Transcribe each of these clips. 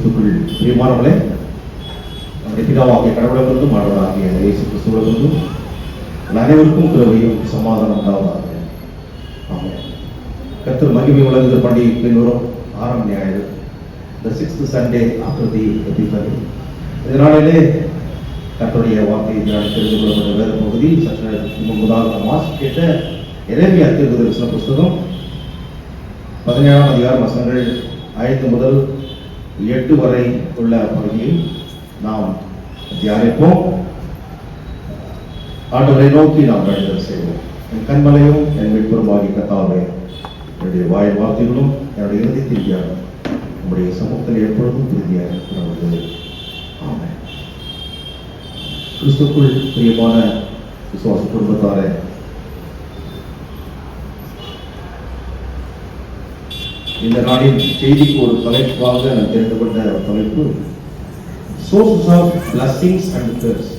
கிறிஸ்துக்குள் பிரியமானவர்களே, நம்முடைய பிதாவாகிய கடவுளிடமிருந்தும் ஆண்டவராகிய இயேசு கிறிஸ்துவிடமிருந்தும் அனைவருக்கும் கிருபையும் சமாதானம் உண்டாவதாக. ஆமென். கர்த்தர் மகிமை உலக பண்டிகை பின்வரும் 6ஆம் ஞாயிறு, the 6th Sunday after the Epiphany. இதனாலே கர்த்தருடைய வார்த்தையை தெரிந்து கொள்ளப்பட்ட வேத பகுதி சற்று நேரத்துக்கு முன்பதாக நாம் வாசிக்க எரேமியா தீர்க்கதரிசன புஸ்தகம் 17ஆம் அதிகாரம் வசனங்கள் 5 முதல் 8 வரை உள்ள பகுதியை நாம் தியானிப்போம். ஆண்டவரை நோக்கி நாம் வேண்டுதல் செய்வோம். என் கண்மலையும் என் மீட்பெருமாகிய கர்த்தாவே, என்னுடைய வாய் வார்த்தைகளும் என்னுடைய இறுதியில் தியானம் நம்முடைய சமூகத்தில் எப்பொழுதும் திருதியாக இருக்கிறது. ஆமென். கிறிஸ்துக்குள் பிரியமான விசுவாச குடும்பத்தாரே, இந்த நாளின் செய்திக்கு ஒரு தலைப்பாக நான் தெரிந்து கொண்ட தலைப்பு sources of blessings and curse,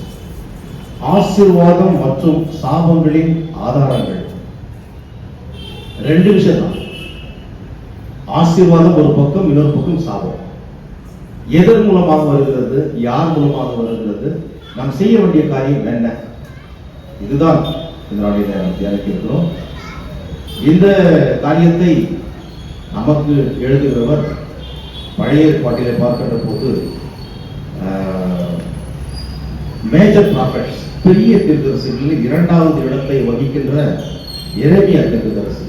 ஆசீர்வாதம் மற்றும் சாபங்களின் ஆதாரங்கள். ரெண்டு விஷயம் தான். ஆசீர்வாதம் ஒரு பக்கம், இன்னொரு பக்கம் சாபம். எதன் மூலமாக வருகிறது, யார் மூலமாக வருகிறது, நாம் செய்ய வேண்டிய காரியம் என்ன, இதுதான் இந்த நாளில் நாம் தியானிக்க இருக்கிறோம். இந்த காரியத்தை நமக்கு எழுதுகிறவர் பழைய ஏற்பாட்டிலே பார்க்கின்ற போது மேஜர் ப்ராஃபெட்ஸ், பெரிய தீர்க்கதரிசிகளில் 2வது இடத்தை வகிக்கின்ற எரேமியா தீர்க்கதரிசி.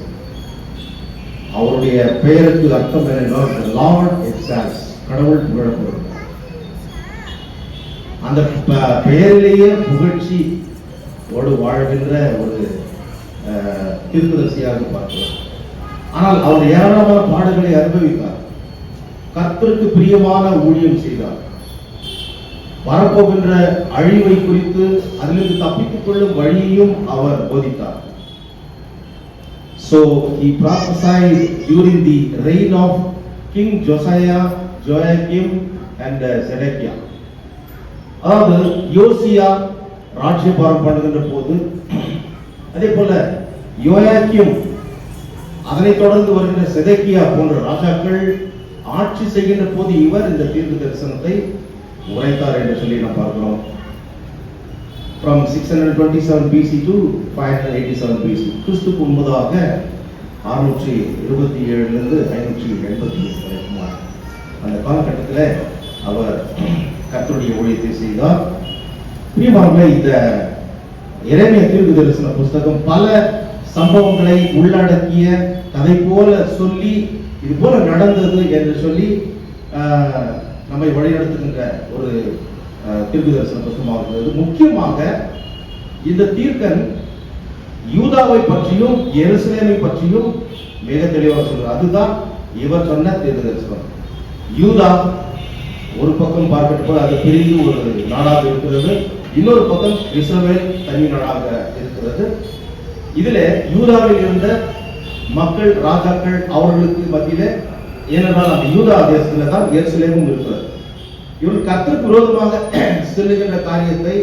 அவருடைய பெயருக்கு அர்த்தம் என்னென்றால் the Lord exalts, கடவுள் புகழப்படுகிறார். அந்த பெயரிலேயே புகழ்ச்சி ஓடு வாழ்கின்ற ஒரு தீர்க்கதரிசியாக பார்க்கிறோம். ஆனால் அவர் ஏராளமான பாடுகளை அனுபவித்தார். கர்த்தருக்கு பிரியமான ஊழியம் செய்தார். வரப்போகின்ற அழிவை குறித்து அதிலிருந்து தப்பித்துக் கொள்ளும் வழியையும் அவர் போதித்தார். So he prophesied during the reign of King Josiah, Joachim and Zedekiah. அதாவது யோசியா ராஜ்யபாரம் பண்ணுகின்ற போது, அதே போல யோயாக்கிம், அதனைத் தொடர்ந்து வருகின்ற செதேக்கியா போன்ற ராஜாக்கள் ஆட்சி செய்கின்ற போது இவர் இந்த தீர்க்க தரிசனத்தை உரைத்தார் என்று சொல்லி நாம் பார்க்கிறோம். From 627 BC to 587 BC, கிறிஸ்துக்கு முன்பதாக 627 588 வரைக்கும் அந்த காலகட்டத்தில் அவர் கர்த்தருடைய ஊழியத்தை செய்தார். பிரியமானவர்களே, இந்த எரேமியா தீர்க்க தரிசன புஸ்தகம் பல சம்பவங்களை உள்ளடக்கிய கதை போல சொல்லி, இது போல நடந்தது என்று சொல்லி நம்மை வழிநடத்துகின்ற ஒரு தீர்க்க தரிசன புஸ்தகமாக இருக்கிறது. முக்கியமாக இந்த தீர்க்கன் யூதாவை பற்றியும் எருசலேமை பற்றியும் மிக தெளிவாக சொல்றார். அதுதான் இவர் சொன்ன தீர்க்க தரிசனம். யூதா ஒரு பக்கம் பார்க்கப்போது அது பிரிந்து ஒரு நாடாக இருக்கிறது, இன்னொரு பக்கம் இஸ்ரவேல் தனி நாடாக இருக்கிறது. இதுல யூதாவில் இருந்த மக்கள், ராஜாக்கள், அவர்களுக்கு மத்தியில, ஏனென்றால் அந்த யூதா தேசத்துல தான் எருசலேமும் இருக்கிறது. இவர் கர்த்தருக்கு விரோதமாக செல்லுகின்ற காரியத்தை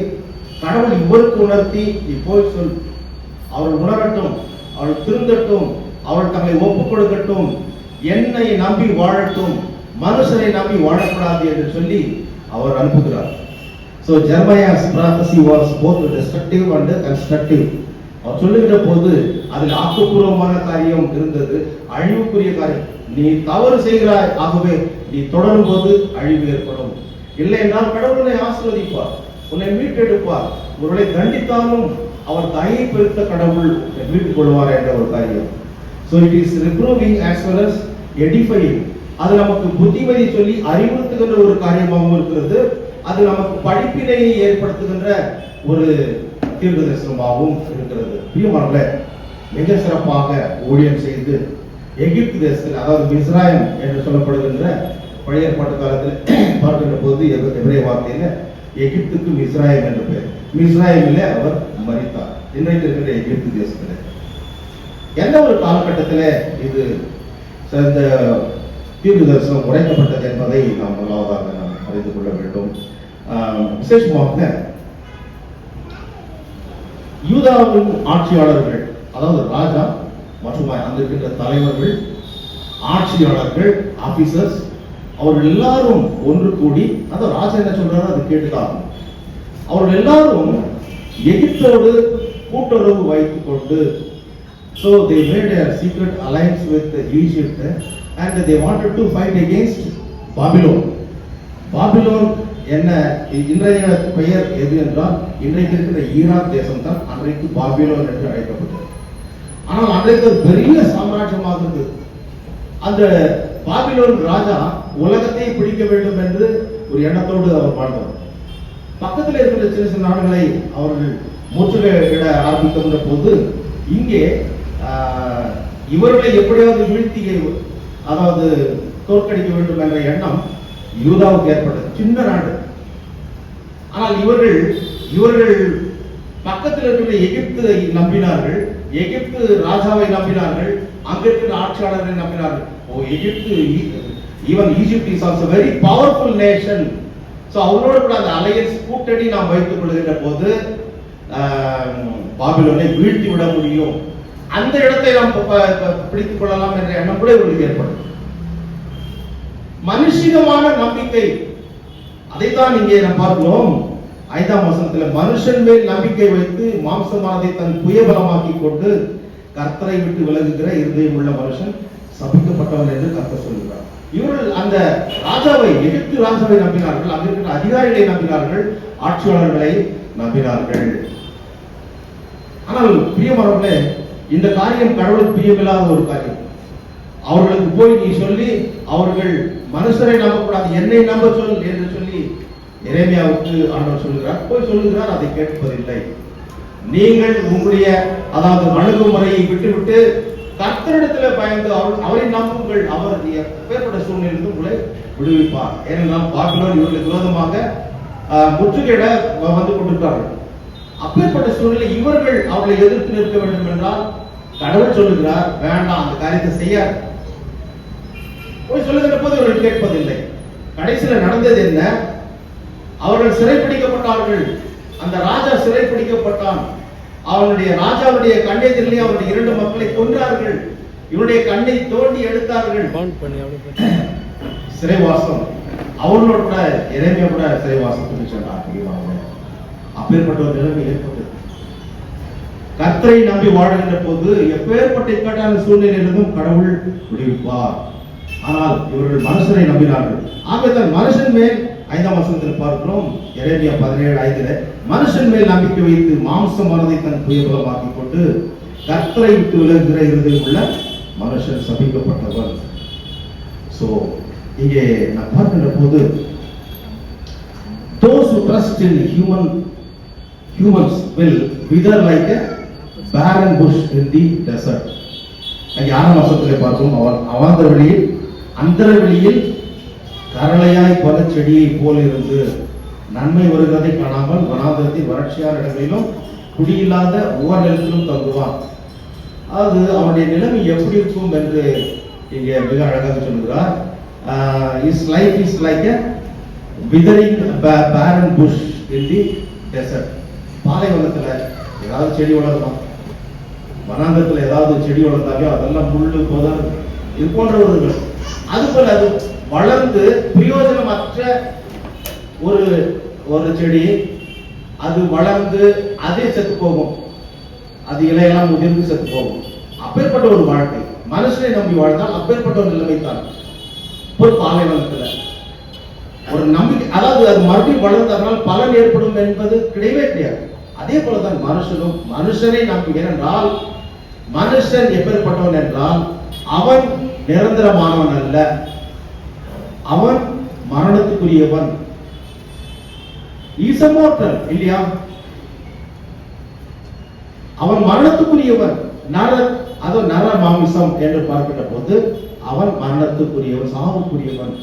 கடவுள் இவருக்கு உணர்த்தி, நீ போய் சொல், அவள் உணரட்டும், அவள் திருந்தட்டும், அவள் தங்களை ஒப்புக் கொடுக்கட்டும், என்னை நம்பி வாழட்டும், மனுஷனை நம்பி வாழக்கூடாது என்று சொல்லி அவர் அனுப்புகிறார். So Jeremiah's prophecy was both destructive and constructive. அவர் சொல்லுகிற போது அதில் ஆக்கப்பூர்வமான காரியம் இருந்தது, அழிவுக்குரிய காரியம். நீ தவறு செய்கிறாய், ஆகவே நீ தொடரும் போது அழிவு ஏற்படும். இல்லை என்றால் கடவுள் உன்னை ஆசீர்வதிப்பார், உன்னை மீட்டெடுப்பார். ஒருவரை தண்டித்தாலும் அவர் தயை பெருத்த கடவுள் மீட்டுக் கொள்வார் என்ற ஒரு காரியம். So it is reproving as well as edifying. அது நமக்கு புத்திமதி சொல்லி அறிவுறுத்துகின்ற ஒரு காரியமாகவும் இருக்கிறது. அது நமக்கு படிப்பினையை ஏற்படுத்துகின்ற ஒரு தீர்க்க தரிசனமாகவும் இருக்கிறது. பிரியமானவர்களே, மிக சிறப்பாக ஊழியம் செய்து எகிப்து தேசத்தில், அதாவது மிஸ்ராயம் என்று சொல்லப்படுகின்ற பழைய ஏற்பாட்டு காலத்தில் பார்க்கின்ற போது எபிரேய வார்த்தையில எகிப்துக்கு மிஸ்ராயம் என்று பெயர். மிஸ்ராயமிலே அவர் மரித்தார். இன்றைக்கு இருக்கிற எகிப்து தேசத்தில் எந்த ஒரு காலகட்டத்தில் இது இந்த தீர்க்க தரிசனம் உரைக்கப்பட்டது என்பதை நாம் முதலாவதாக நாம் அறிந்து கொள்ள வேண்டும். விசேஷமாக யூதாவின் ஆட்சியாளர்கள், அதாவது ராஜா மற்றும் அங்கிருக்கின்ற தலைவர்கள், ஆட்சியாளர்கள், ஆபீசர்ஸ், அவர்கள் எல்லாரும் ஒன்று கூடி, அந்த ராஜா என்ன சொல்றாரு அது கேட்டுதான், அவர்கள் எல்லாரும் எகிப்தோடு கூட்டுறவு வைத்துக் கொண்டு, so they made a secret alliance with Egypt and they wanted to fight against Babylon. Babylon என்ன இன்றைய பெயர் எது என்றால், இன்றைக்கு இருக்கிற ஈராக் தேசம் தான் அன்றைக்கு பாபிலோன் என்று அழைக்கப்பட்டது. ஆனால் அன்றைக்கு ஒரு பெரிய சாம்ராஜ்யமாக இருந்தது. அந்த பாபிலோன் ராஜா உலகத்தை பிடிக்க வேண்டும் என்று ஒரு எண்ணத்தோடு அவர் வாழ்ந்தார். பக்கத்தில் இருக்கிற சின்ன சின்ன நாடுகளை அவர்கள் முற்றுகையிட ஆரம்பிக்கின்ற போது இங்கே இவர்களை எப்படியாவது வீழ்த்தி, அதாவது தோற்கடிக்க வேண்டும் என்ற எண்ணம் யூதாவுக்கு ஏற்பட்டது. சின்ன நாடு. ஆனால் இவர்கள் பக்கத்தில் இருக்கிற எகிப்தை நம்பினார்கள், எகிப்து ராஜாவை நம்பினார்கள், அங்க இருக்கிற ஆட்சியாளரை நம்பினார்கள். ஓ, எகிப்து, even Egypt is also very powerful nation. So அவரோடு கூட அந்த அலையன்ஸ் கூட்டணி நாம் வைத்துக் கொள்கின்ற போது பாபிலோனை வீழ்த்தி விட முடியும், அந்த இடத்தை நாம் பிடித்துக் கொள்ளலாம் என்ற எண்ணம் கூட இவர்களுக்கு ஏற்படும். மனுஷிகமான நம்பிக்கை, அதைத்தான் இங்கே நாம் பார்க்கிறோம். 5ஆம் வசனத்துல மனுஷன் மேல் நம்பிக்கை வைத்து மாம்சமானதை தன் புயபலமாக்கி கொண்டு கர்த்தரை விட்டு விலகுகிற இருதயம் உள்ள மனுஷன் சபிக்கப்பட்டவன் என்று கர்த்தர் சொல்கிறார். இவர்கள் அந்த ராஜாவை, எகிப்து ராஜாவை நம்பினார்கள், அங்க இருக்கிற அதிகாரிகளை நம்பினார்கள், ஆட்சியாளர்களை நம்பினார்கள். ஆனால் பிரியமானவர்களே, இந்த காரியம் கடவுளுக்கு பிரியமில்லாத ஒரு காரியம். அவர்களுக்கு போய் நீ சொல்லி அவர்கள் மனுஷரை நம்பக்கூடாது, என்னை நம்ப சொல் என்று சொல்லி எரேமியாவுக்கு ஆண்டவர் சொல்லுகிறார். போய் சொல்லுகிறார், அதை கேட்பதில்லை. நீங்கள் உங்களுடைய அதாவது அணுகுமுறையை விட்டுவிட்டு கர்த்தரிடத்தில் பயந்து அவரை நம்புங்கள், அவர் எப்பேற்பட்ட சூழ்நிலையிலிருந்து உங்களை விடுவிப்பார். ஏனென்றால் பாபிலோன் இவர்களுக்கு விரோதமாக முற்றுகையிட வந்து கொண்டிருக்கிறார்கள். அப்பேற்பட்ட சூழ்நிலை இவர்கள் அவர்களை எதிர்த்து நிற்க வேண்டும் என்றால் கடவுள் சொல்லுகிறார், வேண்டாம், அந்த காரியத்தை செய்ய போய் சொல்லுகிற போது இவர்கள் கேட்பதில்லை. கடைசியில் நடந்தது என்ன? அவர்கள் சிறைப்பிடிக்கப்பட்டார்கள். அந்த ராஜா சிறைப்பிடிக்கப்பட்டான். அவனுடைய ராஜாவுடைய கண்ணெதிரிலே அவருடைய 2 மக்களை கொன்றார்கள். இவருடைய கண்ணை தோண்டி எடுத்தார்கள். சிறைவாசம். அவர்களோட கூட எரேமியா கூட சிறைவாசத்துக்கு சென்றார். அப்பேற்பட்ட ஒரு நிலைமை ஏற்பட்டது. கர்த்தரை நம்பி வாழ்கின்ற போது எப்பேற்பட்ட இக்கட்டான சூழ்நிலையிலிருந்தும் கடவுள் விடுவிப்பார். ஆனால் இவர்கள் மனுஷனை நம்பினார்கள். ஆகத்தான் மனுஷன் மேல் 5ஆம் வசனத்தில் பார்க்கிறோம், எரேமியா 17:5 மனுஷன் மேல் நம்பிக்கை வைத்து மாம்சம் மனதை தன் புயபலமாக்கி கொண்டு கர்த்தரை விட்டு விலகுகிற இருதயம் உள்ள மனுஷன் சபிக்கப்பட்டவன். சோ இங்கே நான் பார்க்கின்ற போது those who trust in humans will wither like a barren bush in the desert. அங்கே 6ஆம் வசனத்திலே பார்க்கிறோம், அந்தர வெளியில் கரளையாய் பல செடியை போல் இருந்து நன்மை வருகிறதை காணாமல் வனாந்தரத்தில் வறட்சியான இடங்களிலும் குடியில்லாத நிலத்திலும் தங்குவான். அது அவனுடைய நிலைமை எப்படி இருக்கும் என்று இங்கே மிக அழகாக சொல்கிறார். His life is like a withering barren bush in the desert. பாலைவனத்துல ஏதாவது செடி வளருமா? வனாந்தரத்தில் ஏதாவது செடி வளர்ந்தாலும் அதெல்லாம் முள்ளு போதல் இது போன்றவர்கள். அதுபோல அது வளர்ந்து பிரயோஜனமற்ற ஒரு செடி, அது வளர்ந்து அதே செத்து போகும், அது இலையெல்லாம் முதிர்ந்து செத்து போகும். அப்பேற்பட்ட ஒரு வாழ்க்கை மனுஷனை நம்பி வாழ்ந்தால் அப்பேற்பட்ட ஒரு நிலைமை தான். ஒரு பாலைவனத்துல ஒரு நம்பிக்கை, அதாவது அது மறுபடியும் வளர்ந்ததனால் பலன் ஏற்படும் என்பது கிடையவே கிடையாது. அதே போலதான் மனுஷனும் மனுஷனை நம்பி, ஏனென்றால் மனுஷன் எப்பேற்பட்டவன் என்றால் அவன் நிரந்தரமானவன் அல்ல, அவன் மரணத்துக்குரியவன். ஈசமோட்டல் இல்லையா? அவன் மரணத்துக்குரியவன். நர மாமிசம் என்று பார்க்கின்ற போது அவன் மரணத்துக்குரியவன், சாவுக்குரியவன்.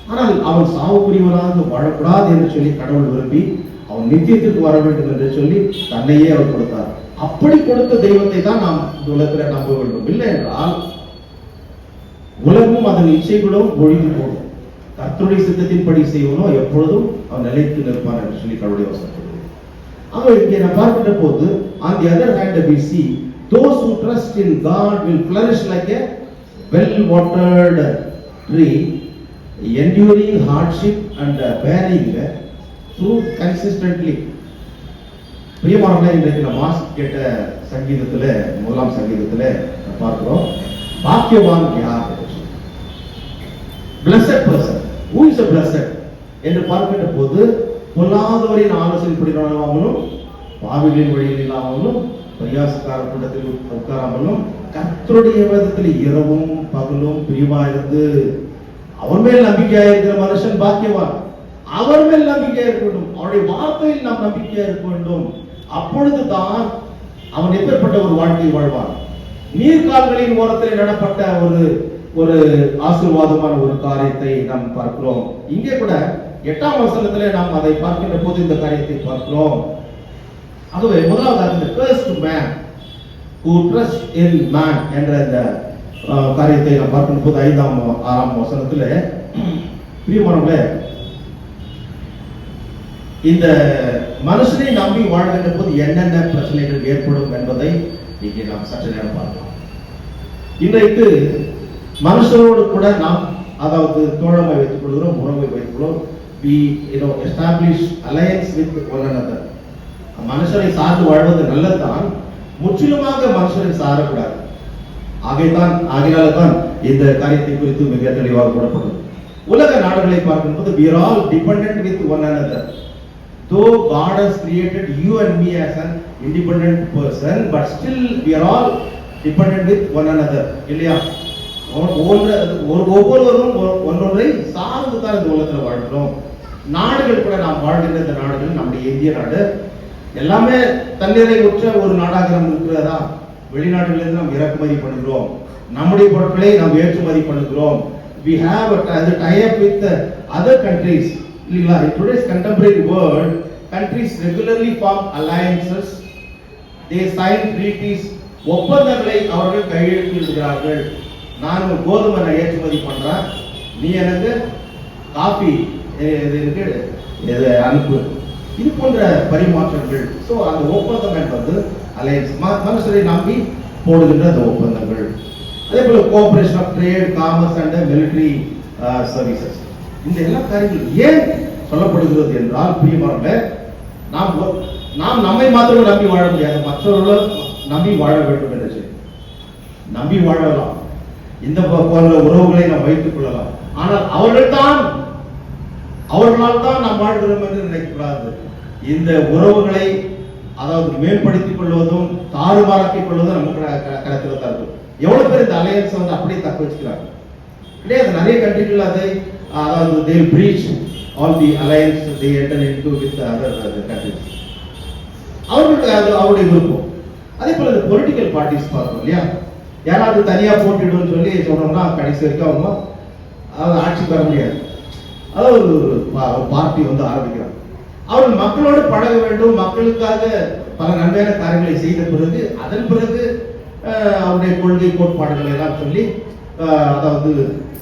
ஆனால் அவன் சாவுக்குரியவனாக வாழக்கூடாது என்று சொல்லி கடவுள் விரும்பி அவன் நித்தியத்திற்கு வர வேண்டும் என்று சொல்லி தன்னையே அவர் கொடுத்தார். அப்படி கொடுத்த தெய்வத்தை தான் நாம் உலகத்தில் நம்ப வேண்டும். இல்லை என்றால் உலகம் அதன் இச்சைகளும் ஒழிந்து போடும். கர்த்தருடைய சித்தத்தின்படி செய்வனோ எப்பொழுதும் அவன் நிலைத்து நிற்பான் என்று சொல்லி கடவுளுடைய வசனம். ஆக இங்கே நான் பார்க்கின்ற போது on the other hand we see those who trust in God will flourish like a well watered tree enduring hardship and bearing through consistently. பிரியமானவர்களே, இன்றைக்கு நம்ம கேட்ட சங்கீதத்தில் முதலாம் சங்கீதத்தில் பார்க்கிறோம், பாக்கியவான் யார்? blessed person. Who is a blessed என்று பார்க்கின்ற போது, பொல்லாதவரின் ஆலோசனைப்படினாலும் பாவிகளின் வழியில் இல்லாமலும் பரியாசக்கார கூட்டத்தில் உட்காராமலும் கர்த்தருடைய வேதத்தில் இரவும் பகலும் பிரியமாயிருந்து அவர் மேல் நம்பிக்கையாக இருக்கிற மனுஷன் பாக்கியவான். அவர் மேல் நம்பிக்கையாக இருக்க வேண்டும், அவருடைய வார்த்தையில் நாம் நம்பிக்கையாக இருக்க வேண்டும். அப்பொழுதுதான் அவன் எப்பேற்பட்ட ஒரு வாழ்க்கை வாழ்வான். நீர்கால்களின் ஓரத்தில் நடப்பட்ட ஒரு ஆசீர்வாதமான ஒரு காரியத்தை நாம் பார்க்கிறோம். இங்கே கூட 8ஆம் வசனத்திலே நாம் அதை பார்க்கின்ற போது இந்த காரியத்தை பார்க்கிறோம். ஆகவே முதலாவது இந்த cursed man who trusts in man என்ற இந்த காரியத்தை நாம் பார்க்கின்ற போது 5ஆம் 6ஆம் வசனத்திலே, பிரியமானவர்களே, இந்த மனுஷனை நம்பி வாழ்கின்ற போது என்னென்ன பிரச்சனைகள் ஏற்படும் என்பதை இங்கே நாம் சற்று நேரம் பார்க்கலாம். இன்றைக்கு மனுஷரோடு கூட நாம் அதாவது தோழமை வைத்துக் கொள்கிறோம், உறவை வைத்துக் கொள்கிறோம். we establish alliance with one another. மனுஷரை சார்ந்து வாழ்வது நல்லதுதான், முற்றிலுமாக மனுஷரை சாரக்கூடாது. ஆகையால்தான் இந்த காரியத்தை குறித்து மிக தெளிவாக கூறப்படும். உலக நாடுகளை பார்க்கும்போது we are all dependent with one another. Though God has created you and me as an independent person, but still we are all dependent with one another. இல்லையா? ஒவ்வொருவரும் ஒன்றொன்றை சார்ந்து தான் இந்த உலகத்தில் வாழ்கிறோம். நாடுகள் கூட நாம் வாழ்கின்ற இந்த நாடுகள், நம்முடைய இந்திய நாடு எல்லாமே தன்னிறை உற்ற ஒரு நாடாக நம்ம இருக்கிறதா? வெளிநாடுகளிலிருந்து நாம் இறக்குமதி பண்ணுகிறோம், நம்முடைய பொருட்களை நாம் ஏற்றுமதி பண்ணுகிறோம். we have a tie up with other countries. இல்லைங்களா? in today's contemporary world, countries regularly form alliances, they sign treaties. ஒப்பந்தங்களை அவர்கள் கையெழுத்திடுகிறார்கள். நான் கோதுமை ஏற்றுமதி பண்றேன், நீ எனக்கு காபி அனுப்பு, இது போன்ற பரிமாற்றங்கள். ஸோ அந்த ஒப்பந்தம் என்பது அலையன்ஸ், மனுஷரை நம்பி போடுகின்ற அந்த ஒப்பந்தங்கள். அதே போல cooperation of trade, commerce and military services. இந்த எல்லா காரியங்களும் ஏன் சொல்லப்படுகிறது என்றால், பிரியமானவர்களே, நாம் நம்மை மாத்திரம் நம்பி வாழ முடியாது, மற்றவர்களும் நம்பி வாழ வேண்டும் என்று சொல்லி நம்பி வாழலாம். இந்த போன்ற உறவுகளை நாம் வைத்துக் கொள்ளலாம். ஆனால் அவர்களால் தான் நாம் வாழ்கிறோம் என்று நினைக்கக்கூடாது. இந்த உறவுகளை அதாவது மேம்படுத்திக் கொள்வதும் தாறுமாறாக்கிக் கொள்வதும் நமக்கு கருத்தில் தான் இருக்கும். எவ்வளவு பேர் இந்த அலையன்ஸ் அப்படியே தக்க வச்சுக்கிறாங்க கிடையாது. நிறைய கண்ட்ரிகள் அதை அதாவது they breach all the alliance they enter into with other countries. அவர்களுக்கு அவருடைய விருப்பம். அதே போல இந்த பொலிட்டிக்கல் பார்ட்டிஸ் பார்க்கணும் இல்லையா? யாராவது தனியா போட்டிடுன்னு சொல்லி சொன்னோம்னா கடைசி வரைக்கும் அவங்க அதாவது ஆட்சிக்கு வர முடியாது. அதாவது ஒரு பார்ட்டி ஆரம்பிக்கிறாங்க. அவர்கள் மக்களோடு பழக வேண்டும், மக்களுக்காக பல நன்மையான காரியங்களை செய்த பிறகு அதன் பிறகு அவருடைய கொள்கை கோட்பாடுகளை எல்லாம் சொல்லி அதாவது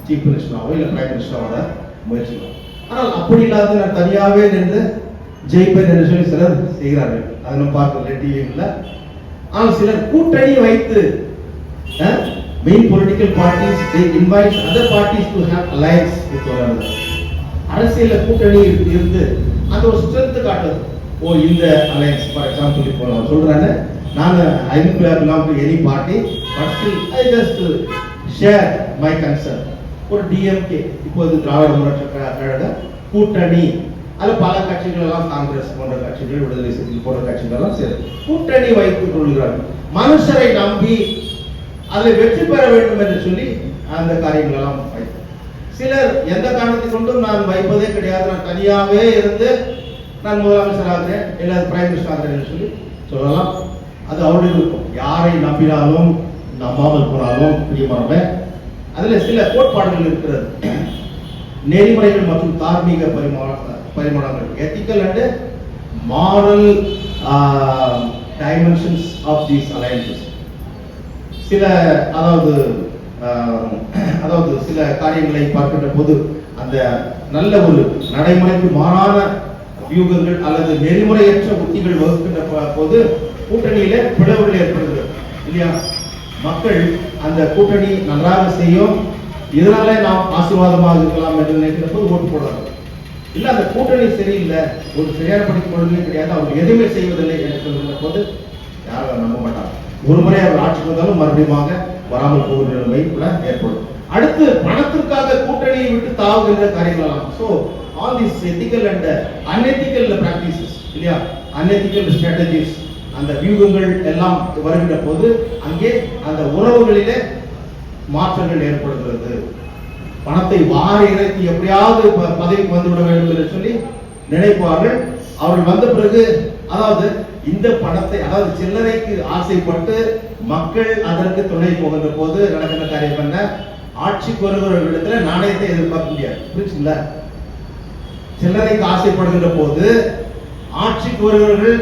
சீஃப் மினிஸ்டராவோ இல்லை பிரைம் மினிஸ்டராவோட முயற்சிக்கலாம். ஆனால் அப்படி இல்லாத நான் தனியாகவே நின்று ஜெயிப்பேன் என்று சொல்லி சிலர் செய்கிறார்கள். அதை நம்ம பார்க்கல டிவியில். ஆனால் சிலர் கூட்டணி வைத்து main political parties they invite other parties to have alliance with one another. அரசியல்ல கூட்டணி இருந்து அந்த ஒரு ஸ்ட்ரென்த் காட்டுது. ஓ இந்த அலையன்ஸ் ஃபார் எக்ஸாம்பிள் இப்போ நான் சொல்றேன், நான் I belong to any party but still I just share my concern. ஒரு டிஎம்கே இப்போது திராவிட முன்னேற்ற கழக கூட்டணி, அதில் பல கட்சிகள் எல்லாம் காங்கிரஸ் போன்ற கட்சிகள், விடுதலை சிறுத்தைகள் போன்ற கட்சிகள் எல்லாம் சேர்ந்து கூட்டணி வைத்துக் கொள்கிறார்கள். மனுஷரை நம்பி அதில் வெற்றி பெற வேண்டும் என்று சொல்லி அந்த காரியங்கள் எல்லாம் வைத்து சிலர் எந்த காரணத்தை கொண்டும் நான் வைப்பதே கிடையாது, நான் தனியாகவே இருந்து நான் முதலமைச்சர் ஆகிறேன் இல்லை பிரைம் மினிஸ்டர் ஆகிறேன் என்று சொல்லி சொல்லலாம். அது அவருடைய விருப்பம். யாரை நம்பினாலும் நம்பாமல் போனாலும் பிரியமானவ, அதில் சில கோட்பாடுகள் இருக்கிறது. நெறிமுறைகள் மற்றும் தார்மீக பரிமாணங்கள், ethical and moral dimensions of these alliances. சில அதாவது சில காரியங்களை பார்க்கின்ற போது அந்த நல்ல ஒரு நடைமுறைக்கு மாறான வியூகங்கள் அல்லது நெறிமுறையற்ற உத்திகள் வகுக்கின்ற போது கூட்டணியில பிளவுகள் ஏற்படுகிறது இல்லையா? மக்கள் அந்த கூட்டணி நன்றாக செய்யும், இதனால நாம் ஆசீர்வாதமாக இருக்கலாம் என்று நினைக்கிற போது ஓட்டு போடுறாங்க. இல்ல அந்த கூட்டணி சரியில்லை, ஒரு சரியான படிக்க கொள்கையும் கிடையாது, அவங்க எதுவுமே செய்வதில்லை என்று சொல்கிற போது யாரும் நம்ப மாட்டாங்க. ஒரு முறை அவர் ஆட்சிக்கு வந்தாலும் மறுபடியும் வராமல் போகிற நிலைமை கூட ஏற்படும். அடுத்து பணத்திற்காக கூட்டணியை விட்டு தாவுகின்ற காரியங்களாம். So all this ethical and unethical practices இல்லையா, அன்எத்திக்கல் ஸ்ட்ராட்டஜிஸ், அந்த வியூகங்கள் எல்லாம் வருகின்ற போது அங்கே அந்த உறவுகளிலே மாற்றங்கள் ஏற்படுகிறது. பணத்தை வாரி இறைத்து எப்படியாவது பதவிக்கு வந்துவிட வேண்டும் என்று சொல்லி நினைப்பார்கள். அவர்கள் வந்த பிறகு அதாவது இந்த பணத்தை, அதாவது சில்லறைக்கு ஆசைப்பட்டு மக்கள் அதற்கு துணை போகின்ற போது நடக்கின்ற காரியம் என்ன, ஆட்சிக்கு வருகிறவர்களிடத்துல நாணயத்தை எதிர்பார்க்க முடியாது. புரிச்சுங்களா? சில்லறைக்கு ஆசைப்படுகின்ற போது ஆட்சிக்கு வருகிறவர்கள்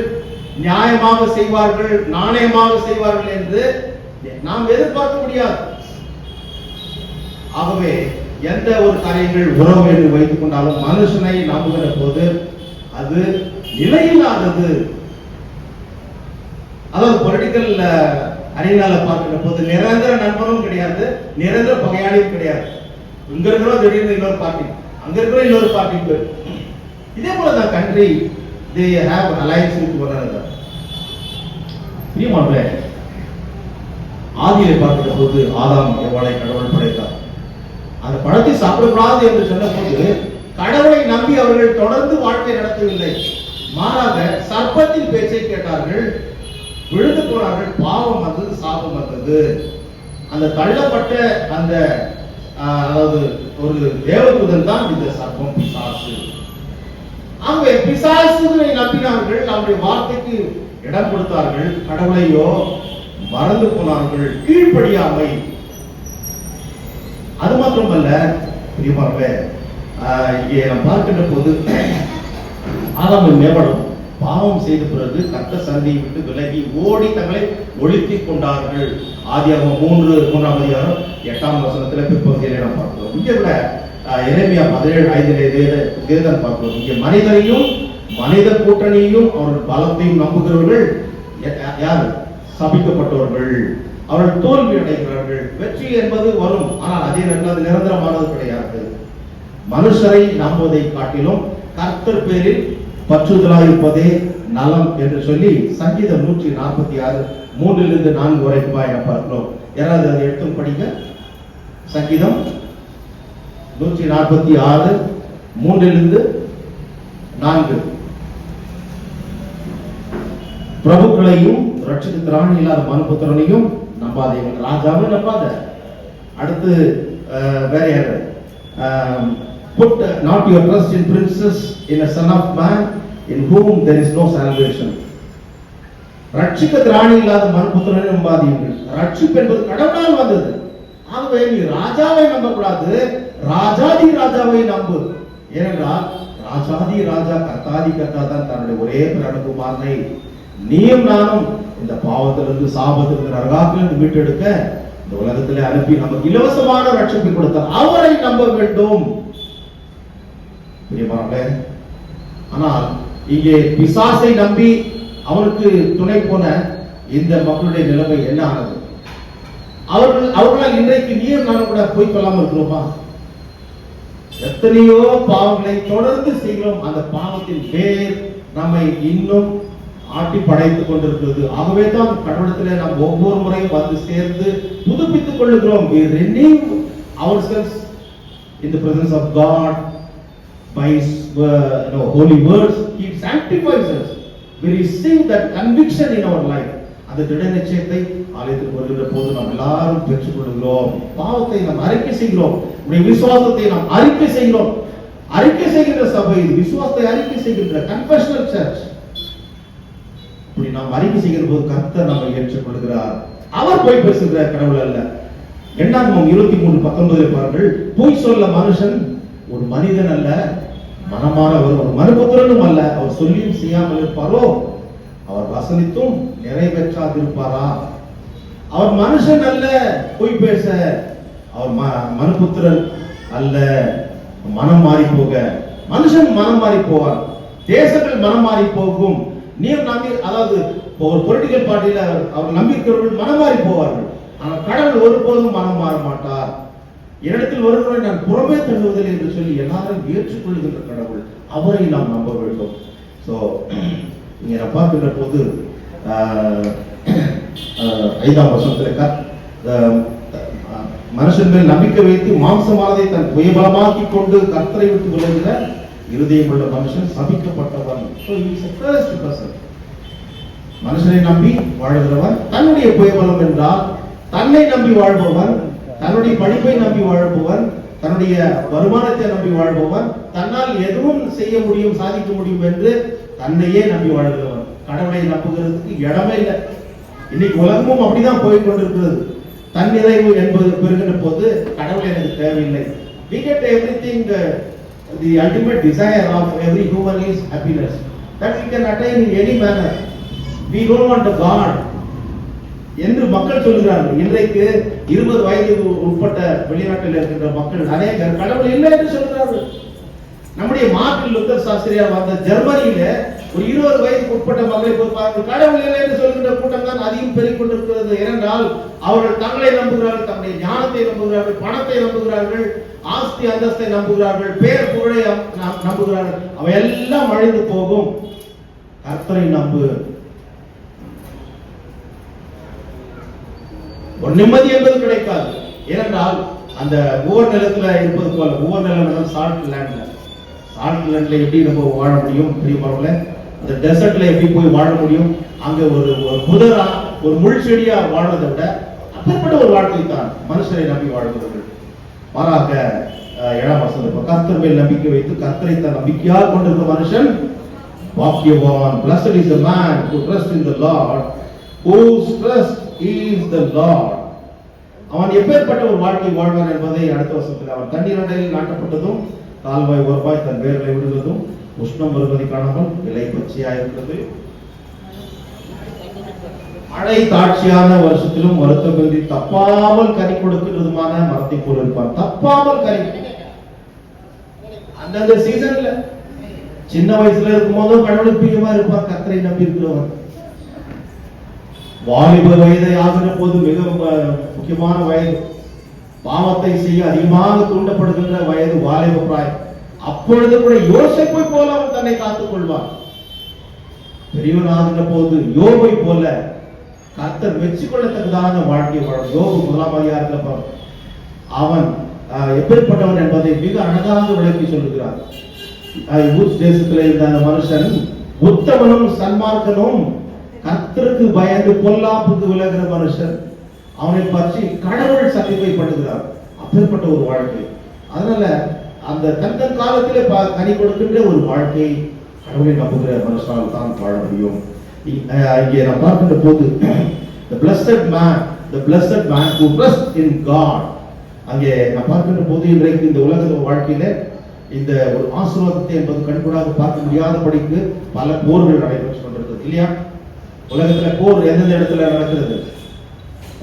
நியாயமாக செய்வார்கள், நாணயமாக செய்வார்கள் என்று நாம் எதிர்பார்க்க முடியாது. ஆகவே எந்த ஒரு காரியங்கள் உறவு என்று வைத்துக் கொண்டாலும் மனுஷனை நம்புகிற போது அது நிலையில்லாதது. அதாவது பொலிட்டிக்கல் அரேனால பார்க்கிற போது நிரந்தர நண்பனும் கிடையாது, நிரந்தர பகையாளியும் கிடையாது. இங்க இருக்கிறோம் திடீர்னு இன்னொரு பார்ட்டி, அங்க இருக்கிற இன்னொரு பார்ட்டி. இதே போலதான் country they have alliance with one another. பிரியமானவர்களே, ஆதியிலே பார்க்கிற போது ஆதாம் எவ்வாளை கடவுள் படைத்தார். அந்த பழத்தை சாப்பிடக்கூடாது என்று சொன்ன போது கடவுளை நம்பி அவர்கள் தொடர்ந்து வாழ்க்கை நடத்தவில்லை, மாறாக சர்ப்பத்தின் பேச்சை கேட்டார்கள், விழுந்து போனார்கள், பாவம் வந்தது, சாபம் வந்தது. அந்த தள்ளப்பட்ட அந்த அதாவது ஒரு தேவதூதன் தான் இந்த சர்ப்பம், பிசாசு. ஆகவே பிசாசுகளை நம்பினார்கள், அவருடைய வார்த்தைக்கு இடம் கொடுத்தார்கள், கடவுளையோ மறந்து போனார்கள், கீழ்ப்படியாமை. அது மாத்திரமல்ல பிரியமானவர்களே, இங்கே நாம் பார்க்கின்ற போது ஆதாம் மேம்படும் பாவம் செய்த பிறகு கர்த்தர் சந்நிதியை விட்டு விலகி ஓடி தங்களை ஒழித்துக் கொண்டார்கள். ஆதியாகமம் 3ஆம் அதிகாரம் 8ஆம் வசனத்தில் பிற்பகுதியிலே நாம் பார்க்கிறோம். இங்கே விட எரேமியா 17:5 பார்க்கிறோம். இங்கே மனிதரையும் மனித கூட்டணியையும் அவர்கள் பலத்தையும் நம்புகிறவர்கள் யார்? சபிக்கப்பட்டவர்கள். அவர்கள் தோல்வி அடைகிறார்கள். வெற்றி என்பது வரும், ஆனால் அதே நேரத்தில் அது நிரந்தரமானது கிடையாது. மனுஷரை நம்புவதை காட்டிலும் கர்த்தர் பேரில் பற்றுதலாயிருப்பதே நலம் என்று சொல்லி சங்கீதம் 146 3-4 வரைக்கும் பார்க்கிறோம். யாராவது அதை எடுத்து படிக்க. சங்கீதம் 146 3-4. பிரபுக்களையும் ரட்சிக்க திராணி இல்லாத மனுபுத்திரனையும் நம்பாதீர்கள். ராஜாவை நம்பாத. அடுத்து வேற யாரு? Put not your trust in princes, in a son of man, in whom there is no salvation. ரட்சிக்க திராணி இல்லாத மனுபுத்திரனை நம்பாதீர்கள். ரட்சிப்பு என்பது கடவுளால் வந்தது. ஆகவே நீ ராஜாவை நம்பக்கூடாது, ராஜாதி ராஜாவை நம்பு. ஏனென்றால் ராஜாதி ராஜா கர்த்தாதி கர்த்தா தான் தன்னுடைய ஒரே பிராணகுமாரனை நீயும் நானும் இந்த பாவத்திலிருந்து, சாபத்திலிருந்து, நரகாத்திலிருந்து மீட்டெடுக்க இந்த உலகத்திலே அனுப்பி நமக்கு இலவசமான ரட்சிப்பை கொடுத்தார். அவரை நம்ப வேண்டும். ஆனால் இங்கே பிசாசை நம்பி அவனுக்கு துணை போன இந்த மக்களுடைய நிலைமை என்ன ஆனது? அவர்களால் இன்றைக்கு நீர் நானும் கூட போய் கொள்ளாமல் இருக்கிறோமா? எத்தனையோ பாவங்களை தொடர்ந்து செய்கிறோம். அந்த பாவத்தின் வேர் நம்மை இன்னும் ஆட்டி படைத்துக் கொண்டிருக்கிறது. ஆகவே தான் கடவுளத்திலே நாம் ஒவ்வொரு முறையும் வந்து சேர்ந்து புதுப்பித்துக் கொள்ளுகிறோம். We renew ourselves in the presence of God by His holy words. He sanctifies us. We receive that conviction in our life. அந்த திட நிச்சயத்தை ஆலயத்துக்கு வருகிற போது நாம் எல்லாரும் பெற்றுக் கொள்கிறோம். பாவத்தை நாம் அறிக்கை செய்கிறோம், உடைய விசுவாசத்தை நாம் அறிக்கை செய்கிறோம். அறிக்கை செய்கின்ற சபை இது, விசுவாசத்தை அறிக்கை செய்கின்ற கன்ஃபெஷனல் சர்ச். இப்படி நாம் அறிக்கை செய்கிற போது கர்த்தர் நம்மை ஏற்றுக்கொள்கிறார். அவர் போய் பேசுகிற கடவுள் அல்ல. 23:19 பாருங்கள். பொய் சொல்ல மனுஷன் ஒரு மனிதன் அல்ல, மனமானவர் ஒரு மனுபுத்திரனும் அல்ல. அவர் சொல்லியும் செய்யாமல் இருப்பாரோ? அவர் வசனித்தும் நிறைவேற்றாதிருப்பாரா? அவர் மனுஷன் அல்ல பொய் பேச, அவர் மனுபுத்திரன் அல்ல மனம் மாறி போக. மனுஷன் மனம் மாறி போவார், தேசங்கள் மனம் மாறி போகும். நீர் நம்பி, அதாவது ஒரு பொலிட்டிக்கல் பார்ட்டியில அவர் நம்பிக்கிறவர்கள் மனம் மாறி போவார்கள். ஆனால் கடவுள் ஒருபோதும் மனம் மாற மாட்டார். என்னிடத்தில் வருகிறவரை நான் புறமே தள்ளுவதில்லை என்று சொல்லி எல்லாரும் ஏற்றுக்கொள்கின்ற கடவுள், அவரை நாம் நம்ப வேண்டும். ஸோ இங்க நான் பார்க்கின்ற போது 5ஆம் வசனத்தில் மனுஷன் மேல் நம்பிக்கை வைத்து மாம்சமானதை தன் புயபலமாக்கி கொண்டு கர்த்தரை விட்டு விலகிற இருதயம் உள்ள மனுஷன் சபிக்கப்பட்டவன். மனுஷனை நம்பி வாழ்கிறவன், தன்னுடைய புயபலம் என்றால் தன்னை நம்பி வாழ்பவன், தன்னுடைய படிப்பை நம்பி வாழ்பவன், தன்னுடைய வருமானத்தை நம்பி வாழ்பவன், தன்னால் எதுவும் செய்ய முடியும் சாதிக்க முடியும் என்று தன்னையே நம்பி வாழ்கிறவன். கடவுளை நம்புகிறதுக்கு இடமே இல்லை. இன்னைக்கு உலகமும் அப்படிதான் போய் கொண்டிருக்கிறது. தன்னிறைவு என்பது பெறுகின்ற போது கடவுள் எனக்கு தேவையில்லை. We get everything, the ultimate desire of every human is happiness that we can attain in any manner. We don't want a God என்று மக்கள் சொல்கிறார்கள். இன்றைக்கு 20 வயது உட்பட்ட வெளிநாட்டில் இருக்கின்ற மக்கள் அநேகர் கடவுள் இல்லை என்று சொல்கிறார்கள். நம்முடைய மார்ட்டின் லூத்தர் சாஸ்திரியார் வந்த ஜெர்மனியில ஒரு 20 வயதுக்கு உட்பட்ட மக்களை பொறுப்பார்கள் கடவுள் இல்லை என்று சொல்கின்ற கூட்டம் தான் அதிகம் பெருகிக் கொண்டிருக்கிறது. ஏனென்றால் அவர்கள் தங்களை நம்புகிறார்கள், தங்களுடைய ஞானத்தை நம்புகிறார்கள், பணத்தை நம்புகிறார்கள், ஆஸ்தி அந்தஸ்தை நம்புகிறார்கள், பேர் புகழை நம்புகிறார்கள். அவையெல்லாம் அழிந்து போகும். கர்த்தரை நம்பு. ஒரு நிம்மதி என்பது கிடைக்காது. ஏனென்றால் அந்த ஓர் நிலத்துல இருப்பது போல, ஓர் நிலம் சால்ட் லேண்ட்ல, சால்ட் லேண்ட்ல எப்படி நம்ம வாழ முடியும் பிரியமானவர்களே? அந்த டெசர்ட்ல எப்படி போய் வாழ முடியும்? அங்க ஒரு புதரா ஒரு முள் செடியா வாழ்வதை விட அப்படிப்பட்ட ஒரு வாழ்க்கை தான் மனுஷரை நம்பி வாழ்கிறவர்கள். மாறாக 7ஆம் வசனம், கர்த்தர் மேல் நம்பிக்கை வைத்து கர்த்தரை தன் நம்பிக்கையாக கொண்டிருக்கிற மனுஷன் பாக்கியவான். Blessed is the man who trusts in the Lord, whose trust is the Lord. அவன் எப்பேற்பட்ட ஒரு வாழ்க்கை வாழ்வான் என்பதை அடுத்த வசனத்தில், அவன் தண்ணீர் அண்டையில் நாட்டப்பட்டதும் கால்வாய் ஓரமாய் தன் வேர்களை விடுவதும் உஷ்ணம் வருவதை காணாமல் இலை பச்சையாயிருக்கிறது. மழை தாட்சியான வருஷத்திலும் வருத்தமின்றி தப்பாமல் கனி கொடுக்கிறதுமான மரத்தை போல இருப்பான். தப்பாமல் கனி அந்தந்த சீசன்ல சின்ன வயசுல இருக்கும் போதும் கடவுளுக்கு பிரியமா இருப்பான், கர்த்தரை நம்பி இருக்கிறவன். வாலிப வயதை ஆகிற போது மிக முக்கியமான வயது, பாவத்தை செய்ய அதிகமாக தூண்டப்படுகின்ற வயது வாலிப பிராயம். அப்பொழுது கூட யோசேப்பை போல அவன் தன்னை காத்துக் கொள்வான். பெரியவன் ஆகின்ற போது யோபை போல கர்த்தர் மெச்சிக்கொள்ளத்தக்கதான வாழ்க்கை வாழும். யோபு 1ஆம் அதிகாரத்துல அவன் எப்படிப்பட்டவன் என்பதை மிக அழகாக விளக்கி சொல்லுகிறார். தேசத்தில் இருந்த அந்த மனுஷன் உத்தமனும் சன்மார்க்கனும் கர்த்தருக்கு பயந்து பொல்லாப்புக்கு விலகிற மனுஷன், அவனை பற்றி கடவுள் சத்தியத்தை பண்ணுகிறார். அப்பேற்பட்ட ஒரு வாழ்க்கை. அதனால அந்த தன் காலத்திலே கனி கொடுக்கின்ற ஒரு வாழ்க்கை கடவுளை நம்புகிற மனுஷனால் தான் வாழ முடியும். இங்கே நாம் பார்க்கின்ற போது the blessed man who trusts in God, அங்கே நாம் பார்க்கின்ற போது இன்றைக்கு இந்த உலக வாழ்க்கையில இந்த ஒரு ஆசீர்வாதத்தை என்பது கண்கூடாக பார்க்க முடியாதபடிக்கு பல போர்கள் நடைபெற்று கொண்டிருக்கிறது இல்லையா? உலகத்துல போர் எந்தெந்த இடத்துல நடக்கிறது?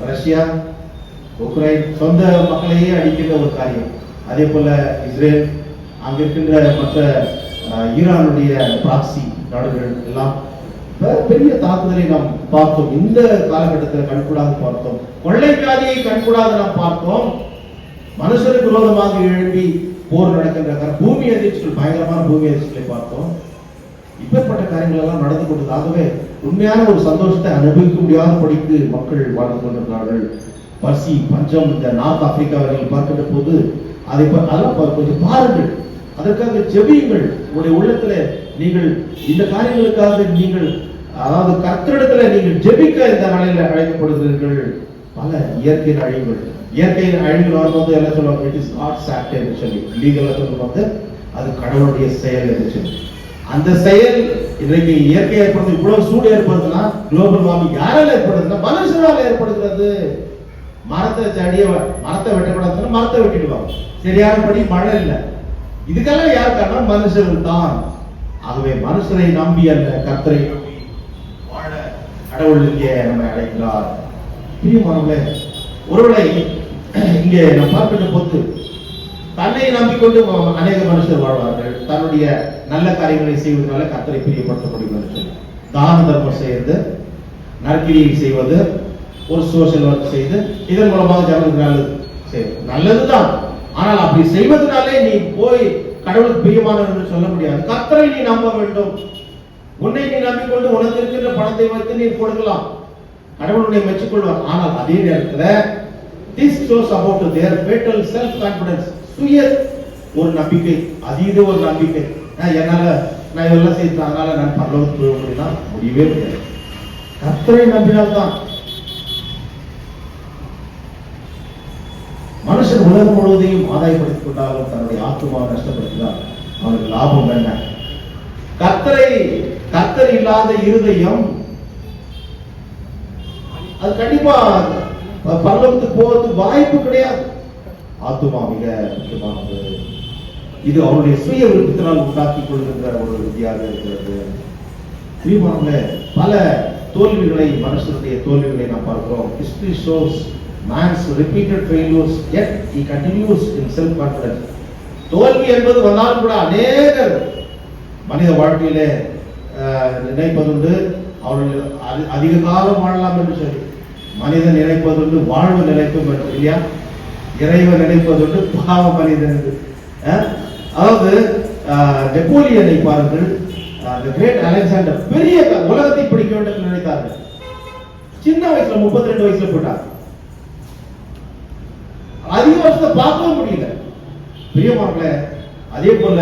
ரஷ்யா, உக்ரைன் சொந்த மக்களையே அடிக்கின்ற ஒரு காரியம். அதே போல இஸ்ரேல், அங்க இருக்கின்ற மற்ற ஈரானுடைய பிராக்சி நாடுகள் எல்லாம் பெரிய தாக்குதலை நாம் பார்த்தோம். இந்த காலகட்டத்தில் கண்கூடாக பார்த்தோம். கொள்ளை வியாதியை கண்கூடாக நாம் பார்த்தோம். மனுஷருக்கு விரோதமாக எழும்பி போர் நடக்கின்ற பூமி அதிர்ச்சிகள், பயங்கரமான பூமி அதிர்ச்சிகளை பார்த்தோம். இப்பேற்பட்ட காரியங்கள் எல்லாம் நடந்து கொண்டது. ஆகவே உண்மையான ஒரு சந்தோஷத்தை அனுபவிக்க முடியாதபடிக்கு மக்கள் வாழ்ந்து கொண்டிருக்கிறார்கள். பசி, பஞ்சம் இந்த நார்த் ஆப்பிரிக்காவில் பார்க்கின்ற போது அதை அதெல்லாம் கொஞ்சம் பாருங்கள், அதற்காக ஜெபியுங்கள். உங்களுடைய உள்ளத்துல நீங்கள் இந்த காரியங்களுக்காக நீங்கள் அதாவது கர்த்தரிடத்துல நீங்கள் ஜெபிக்க இந்த நாளில் அழைக்கப்படுகிறீர்கள். பல இயற்கையின் அழிவுகள், இயற்கையின் அழிவுகள் வரும்போது என்ன சொல்லுவாங்க? இட் இஸ் நாட் சாக்ட் என்று சொல்லி லீகலா சொல்லும்போது அது கடவுளுடைய செயல் என்று சொல்லி, அந்த செயல் இன்றைக்கு இயற்கை ஏற்படுது. இவ்வளவு சூடு ஏற்படுதுன்னா குளோபல் வார்மிங் யாரால ஏற்படுதுன்னா மனுஷனால ஏற்படுகிறது. மரத்தை வெட்டக்கூடாதுன்னா மரத்தை வெட்டிடுவாங்க. சரியானபடி மழை இல்லை. இதுக்கெல்லாம் யார் காரணம்? மனுஷர்கள் தான். ஆகவே மனுஷரை நம்பி அல்ல, கர்த்தரை நம்பி வாழ கடவுள் இங்கே நம்மை அழைக்கிறார். பிரியமானவர்களே, ஒருவேளை இங்கே நாம் பார்க்கின்ற போது தன்னை நம்பிக்கொண்டு அநேக மனுஷர் வாழ்வார்கள். தன்னுடைய நல்ல காரியங்களை செய்வதனால கர்த்தரை பிரியப்படுத்த முடியும் என்று சொல்லி தான தர்மம் செய்வது, நற்கிரியை செய்வது, ஒரு சோசியல் ஒர்க் செய்து இதன் மூலமாக ஜனங்களுக்கு நல்லது செய்வது நல்லதுதான். ஆனால் அப்படி செய்வதனாலே நீ போய் கடவுளுக்கு பிரியமானவர் என்று சொல்ல முடியாது. கர்த்தரை நீ நம்ப வேண்டும். உன்னை நீ நம்பிக்கொண்டு உனக்கு இருக்கின்ற பணத்தை வைத்து நீ கொடுக்கலாம், கடவுள் உன்னை மெச்சிக்கொள்வார். ஆனால் அதே நேரத்தில் this shows about their fatal self confidence, சுய ஒரு நம்பிக்கை, அதீத ஒரு நம்பிக்கை. என்னால நான் இதெல்லாம் செய்து அதனால நான் பரலோகத்துக்கு போக முடியும்னா முடியவே முடியாது. கர்த்தரை நம்பினால்தான். மனுஷன் உலகம் முழுவதையும் ஆதாயப்படுத்திக் கொண்டாலும் தன்னுடைய ஆத்மாவை நஷ்டப்படுத்தினால் அவனுக்கு லாபம் என்ன? கர்த்தர் இல்லாத இருதயம் அது கண்டிப்பா பரலோகத்துக்கு போவதற்கு வாய்ப்பு கிடையாது. ஆத்மா மிக முக்கியமானது. இது அவருடைய சுய விருப்பத்தினால் உண்டாக்கிக் கொள்கின்ற ஒரு விதியாக இருக்கிறது. பிரியமானவர்களே, பல தோல்விகளை, மனுஷனுடைய தோல்விகளை நாம் பார்க்கிறோம். History shows man's repeated failures, yet he continues in self confidence. தோல்வி என்பது வந்தாலும் கூட அநேகர் மனித வாழ்க்கையிலே நினைப்பதுண்டு அவர்கள் அதிக காலம் வாழலாம் என்று சொல்லி. மனிதன் நினைப்பதுண்டு வாழ்வு நினைப்பும் என்று, இல்லையா? இறைவன் நினைப்பதுண்டு பாவ மனிதன் என்று. அதாவது நெப்போலியனை பாருங்கள், கிரேட் அலெக்சாண்டர் பெரிய உலகத்தை பிடிக்க வேண்டும் என்று நினைத்தார்கள். சின்ன வயசுல 32 வயசுல போட்டார். அதிக வருஷத்தை பார்க்கவும் முடியல. பிரியமானவர்களே, அதே போல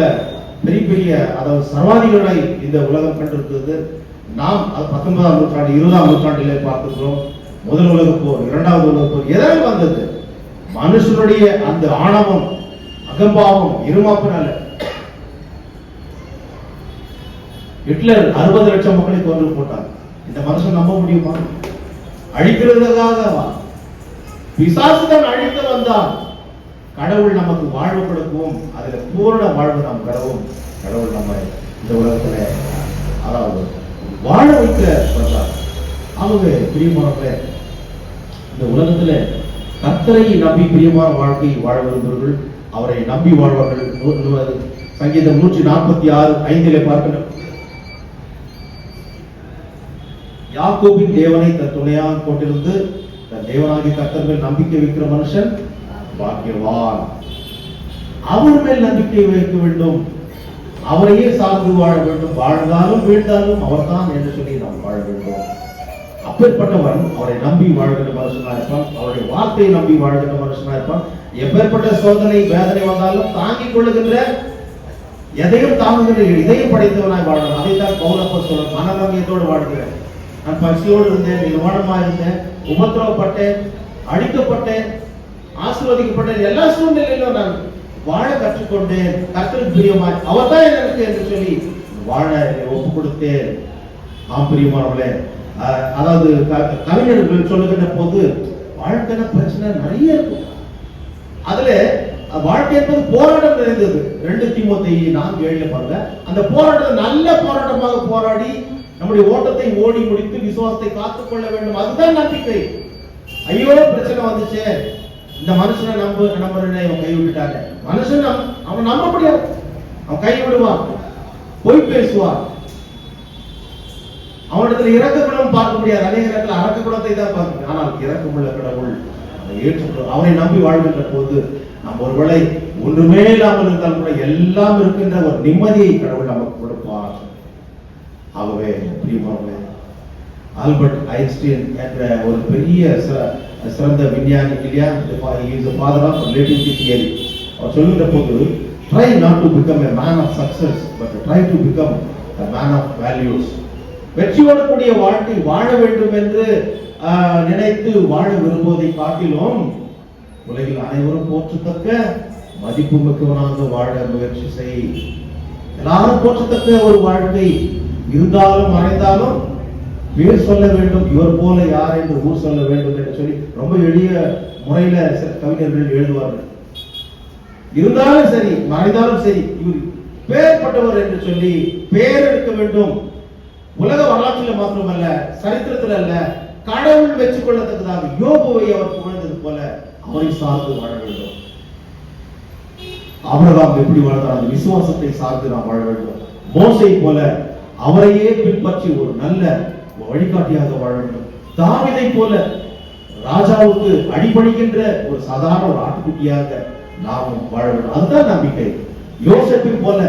பெரிய பெரிய அதாவது சர்வாதிகளை இந்த உலகம் கண்டிருக்கிறது. நாம் 19ஆம் நூற்றாண்டு 20ஆம் நூற்றாண்டிலே பார்க்கிறோம். முதல் உலகப் போர், இரண்டாவது உலகப் போர் எதனால் வந்தது? மனுஷனுடைய அந்த ஆணவம், அகம்பாவம், இருமாப்பினால. ஹிட்லர் 60 லட்சம் மக்களை கொன்று போட்டார். இந்த மனுஷன் நம்ப முடியுமா? அழிக்கிறதுக்காக பிசாசுடன் அழிக்க வந்தான். கடவுள் நமக்கு வாழ்வு கொடுக்கும், அதுல பூரண வாழ்வு நாம் பெறவும் கடவுள் நம்ம இந்த உலகத்துல அதாவது வாழ வைக்க வந்தார். ஆகவே பிரியமானவர்களே, இந்த உலகத்துல கர்த்தரை நம்பி பிரியமான வாழ்க்கை வாழ விரும்புவர்கள் அவரை நம்பி வாழ்வார்கள். சங்கீதம் 146:5 பார்க்கணும். யாக்கோபின் தேவனை தன் துணையாக கொண்டிருந்து தன் தேவனாகிய கர்த்தர் மேல் நம்பிக்கை வைக்கிற மனுஷன் பாக்கியவான். அவர் மேல் நம்பிக்கை வைக்க வேண்டும், அவரையே சார்ந்து வாழ வேண்டும். வாழ்ந்தாலும் வீழ்ந்தாலும் அவர்தான் என்று சொல்லி நாம் வாழ வேண்டும். அப்பேற்பட்டவன் அவரை நம்பி வாழ்கின்ற மனுஷனா இருப்பான், அவருடைய வார்த்தையை நம்பி வாழ்கின்ற மனுஷனா இருப்பான். எப்பேற்பட்ட சோதனை வேதனை வந்தாலும் தாங்கிக் கொள்ளுகின்ற, எதையும் தாங்குகின்ற இதயம் படைத்தவனாய் வாழணும். அதைத்தான் பவுல் மனநம்பியத்தோடு வாழ்கிறேன். நான் பசியோடு இருந்தேன், நிர்வாணமா இருந்தேன், உபத்திரவப்பட்டேன், அழிக்கப்பட்டேன், ஆசீர்வதிக்கப்பட்டேன். எல்லா சூழ்நிலையிலும் நான் வாழ கற்றுக்கொண்டேன். கர்த்தருக்கு பிரியமாய் அவர் தான் எனக்கு என்று சொல்லி வாழ ஒப்பு கொடுத்தேன். ஆம் பிரியமானவர்களே, அதாவது கவிஞர்கள் சொல்லுகின்ற போது வாழ்க்கையான பிரச்சனை நிறைய இருக்கும். அதுல வாழ்க்கை என்பது போராட்டம் நிறைந்தது. 2 தீமோத்தேயு 4:7 பாருங்க. அந்த போராட்டம் நல்ல போராட்டமாக போராடி நம்முடைய ஓட்டத்தை ஓடி முடித்து விசுவாசத்தை காத்துக் கொள்ள வேண்டும். அதுதான் நம்பிக்கை. ஐயோ பிரச்சனை வந்துச்சு, இந்த மனுஷனை நம்புறேன், அவன் கை விட்டுட்டாங்க. மனுஷன் அவன் நம்ப முடியாது, அவன் கை விடுவான், பொய் பேசுவான், அவனிடத்துல இறக்க குணம் பார்க்க முடியாது. அநேக நேரத்தில் அரக்க குணத்தை தான் பார்க்க. ஆனால் இறக்கமுள்ள கடவுள் ஏற்றுக்கொள்ளும். அவனை நம்பி வாழ்கின்ற போது நாம் ஒருவேளை ஒன்றுமே இல்லாமல் இருந்தாலும் கூட எல்லாம் இருக்கின்ற ஒரு நிம்மதியை கடவுள் நமக்கு கொடுப்பார். ஆகவே பிரியமானவர்களே, ஆல்பர்ட் ஐன்ஸ்டீன் என்ற ஒரு பெரிய சிறந்த விஞ்ஞானி, இல்லையா? He is the father of relativity theory. அவர் சொல்லுகின்ற போது, try not to become a man of success, but try to become a man of values. வெற்றியோடு கூடிய வாழ்க்கை வாழ வேண்டும் என்று நினைத்து வாழ விரும்புவதை காட்டிலும் உலகில் அனைவரும் போற்றத்தக்க மதிப்பு மிக்கவனாக வாழ முயற்சி செய். எல்லாரும் போற்றத்தக்க ஒரு வாழ்க்கை இருந்தாலும் மறைந்தாலும் பேர் சொல்ல வேண்டும், இவர் போல யார் என்று ஊர் சொல்ல வேண்டும் என்று சொல்லி ரொம்ப எளிய முறையில கவிஞர்கள் எழுதுவார்கள். இருந்தாலும் சரி மறைந்தாலும் சரி இவர் பேர்பட்டவர் என்று சொல்லி பேர் எடுக்க வேண்டும். உலக வரலாற்றில் மாத்திரமல்ல, சரித்திரத்தில் அல்ல, கடவுள் வெற்றி கொள்ளத்தக்கதாக யோபுவை அவர் புகழ்ந்தது போல அவரை சார்ந்து வாழ வேண்டும். ஆபிரகாம் எப்படி வாழ்ந்தார், அந்த விசுவாசத்தை சார்ந்து நாம் வாழ வேண்டும். மோசே போல அவரையே பின்பற்றி ஒரு நல்ல வழிகாட்டியாக வாழ வேண்டும். தாவீதை போல ராஜாவுக்கு அடிபணிகின்ற ஒரு சாதாரண ஒரு ஆட்டுக்குட்டியாக நாமும் வாழ வேண்டும். அதுதான் நம்பிக்கை. யோசேப்பை போல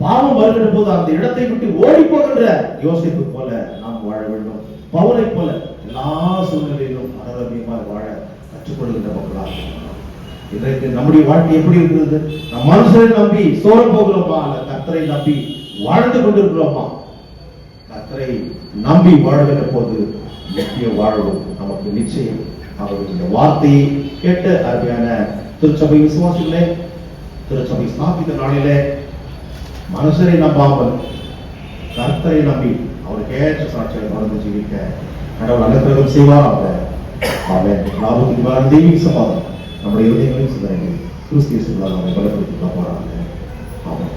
பாவம் வருகிற போது அந்த இடத்தை விட்டு ஓடி போகின்ற யோசேப்பு போல நாம் வாழ வேண்டும். பவுலை போல எல்லா சூழ்நிலையிலும் அனரபியமாய் வாழ கற்றுக்கொள்கின்ற மக்களாக இன்றைக்கு நம்முடைய வாழ்க்கை எப்படி இருக்கிறது? நம் மனுஷரை நம்பி சோர போகிறோமா, அல்ல கர்த்தரை நம்பி வாழ்ந்து கொண்டிருக்கிறோமா? கர்த்தரை நம்பி வாழ்கிற போது நித்திய வாழ்வு நமக்கு நிச்சயம். அவர்கள் இந்த வார்த்தையை கேட்டு அருமையான திருச்சபை விசுவாசிகளே, திருச்சபை ஸ்தாபித்த நாளிலே மனுஷரை நம்பாமல் கர்த்தரை நம்பி அவருக்கு ஏற்ற சாட்சியை மறந்து ஜீவிக்க கடவுள் அனுகிரகம் செய்வார். அவன் லாபத்துக்கு தெய்வீக சமாதானம் நம்முடைய இதயங்களையும் சிந்தனைகளையும் கிறிஸ்து இயேசுவால் அவரை பலப்படுத்திக் கொள்ள போறாங்க. ஆமாம்.